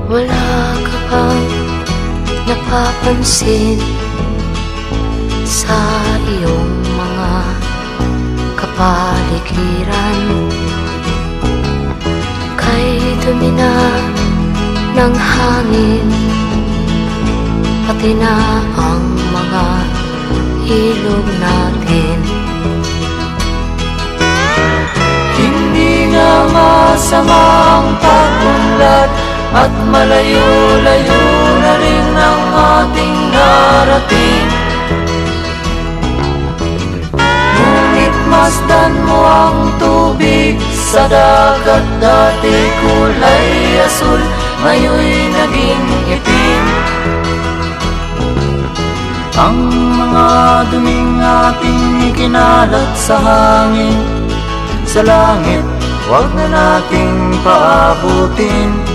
Wala ka bang napapansin sa iyong mga kapaligiran? Kay dumi na ng hangin, pati na ang mga ilog natin. Hindi nga masamang pagunlad at malayo-layo na rin ang ating narating. Ngunit masdan mo ang tubig sa dagat, dati kulay asul, ngayon'y naging itim. Ang mga duming ating ikinalat sa hangin, sa langit, huwag na nating paabutin.